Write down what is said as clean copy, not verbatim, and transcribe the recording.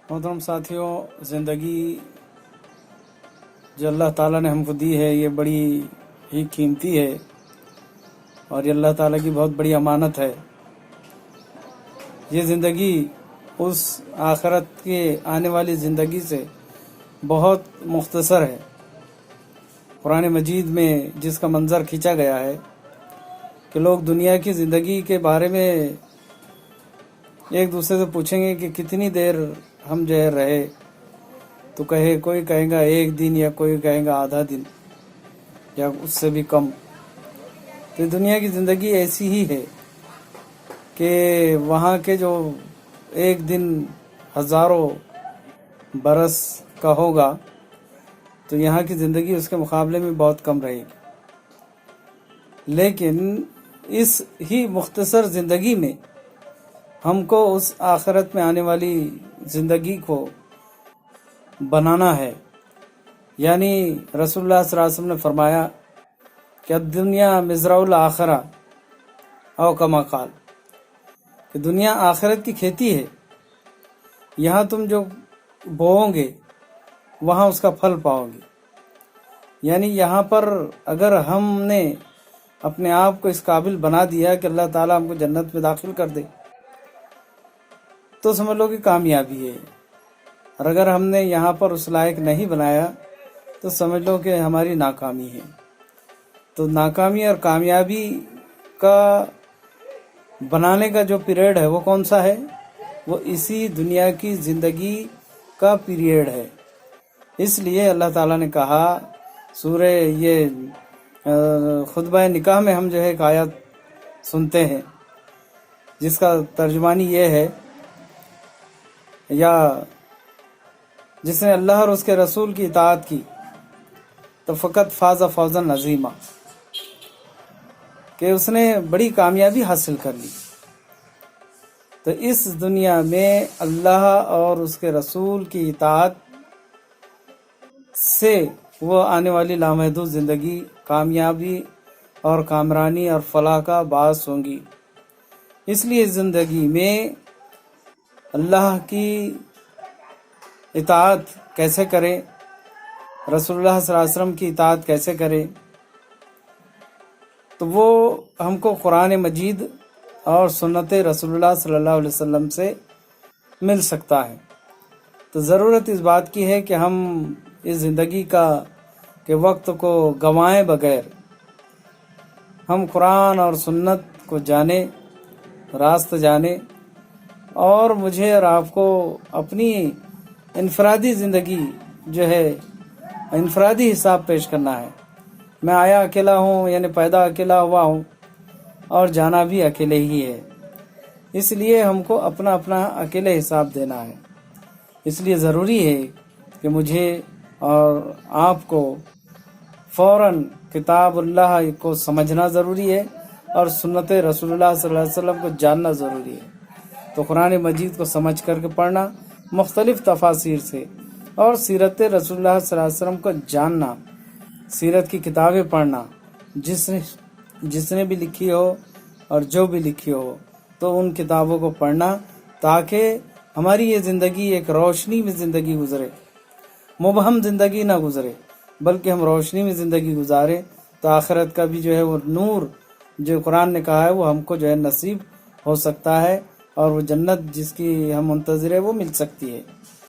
मोहतरम साथियों, ज़िंदगी जो अल्लाह ताला ने हमको दी है ये बड़ी ही कीमती है और ये अल्लाह ताला की बहुत बड़ी अमानत है। ये ज़िंदगी उस आखिरत के आने वाली ज़िंदगी से बहुत मुख्तसर है। कुरान मजीद में जिसका मंज़र खींचा गया है कि लोग दुनिया की ज़िंदगी के बारे में एक दूसरे से पूछेंगे कि कितनी देर हम जो है रहे, तो कोई कहेगा एक दिन या कोई कहेगा आधा दिन या उससे भी कम। तो दुनिया की ज़िंदगी ऐसी ही है कि वहाँ के जो एक दिन हज़ारों बरस का होगा तो यहाँ की ज़िंदगी उसके मुकाबले में बहुत कम रहेगी। लेकिन इस ही मुख्तसर ज़िंदगी में हमको उस आखिरत में आने वाली ज़िंदगी को बनाना है। यानी रसूलुल्लाह सल्लल्लाहु अलैहि वसल्लम ने फरमाया कि दुनिया मिज़राउल आखिरा औ कमा क़ाल, कि दुनिया आखिरत की खेती है। यहाँ तुम जो बोओगे वहाँ उसका फल पाओगे। यानी यहाँ पर अगर हमने अपने आप को इस काबिल बना दिया कि अल्लाह ताला हमको जन्नत में दाखिल कर दे तो समझ लो कि कामयाबी है, और अगर हमने यहाँ पर उस लायक नहीं बनाया तो समझ लो कि हमारी नाकामी है। तो नाकामी और कामयाबी का बनाने का जो पीरियड है वो कौन सा है? वो इसी दुनिया की ज़िंदगी का पीरियड है। इसलिए अल्लाह ताला ने कहा सूरे ये खुतबा निकाह में हम जो है एक आयत सुनते हैं जिसका तर्जुमानी ये है, या जिसने अल्लाह और उसके रसूल की इताअत की तो फ़कत फ़ाज़ा फ़ौज़न अज़ीमा, कि उसने बड़ी कामयाबी हासिल कर ली। तो इस दुनिया में अल्लाह और उसके रसूल की इताअत से वो आने वाली लामहदूद ज़िंदगी कामयाबी और कामरानी और फलाह का बास होंगी। इसलिए ज़िंदगी में अल्लाह की इताअत कैसे करें, रसूलुल्लाह सल्लल्लाहु अलैहि वसल्लम की इताअत कैसे करें, तो वो हमको कुरान मजीद और सुन्नत रसूलुल्लाह सल्लल्लाहु अलैहि वसल्लम से मिल सकता है। तो ज़रूरत इस बात की है कि हम इस ज़िंदगी के वक्त को गंवाएं बगैर हम कुरान और सुन्नत को जाने, रास्त जाने, और मुझे और आपको अपनी इनफरादी ज़िंदगी जो है इनफरादी हिसाब पेश करना है। मैं आया अकेला हूँ, यानी पैदा अकेला हुआ हूँ और जाना भी अकेले ही है। इसलिए हमको अपना अपना अकेले हिसाब देना है। इसलिए ज़रूरी है कि मुझे और आपको फ़ौरन किताबुल्लाह को समझना ज़रूरी है और सुन्नत रसूलुल्लाह सल्लल्लाहु अलैहि वसल्लम को जानना ज़रूरी है। तो कुरान मजीद को समझ करके पढ़ना, मुख्तलिफ़ तफासिर से, और सीरत रसूलुल्लाह सल्लल्लाहु अलैहि वसल्लम को जानना, सीरत की किताबें पढ़ना, जिसने भी लिखी हो और जो भी लिखी हो, तो उन किताबों को पढ़ना ताकि हमारी ये ज़िंदगी एक रोशनी में ज़िंदगी गुजरे, मुबहम ज़िंदगी ना गुजरे, बल्कि हम रोशनी में ज़िंदगी गुजारें। तो आखिरत का भी जो है वो नूर जो कुरान ने कहा है वो हमको जो है नसीब हो सकता है, और वो जन्नत जिसकी हम मुंतज़िर है वो मिल सकती है।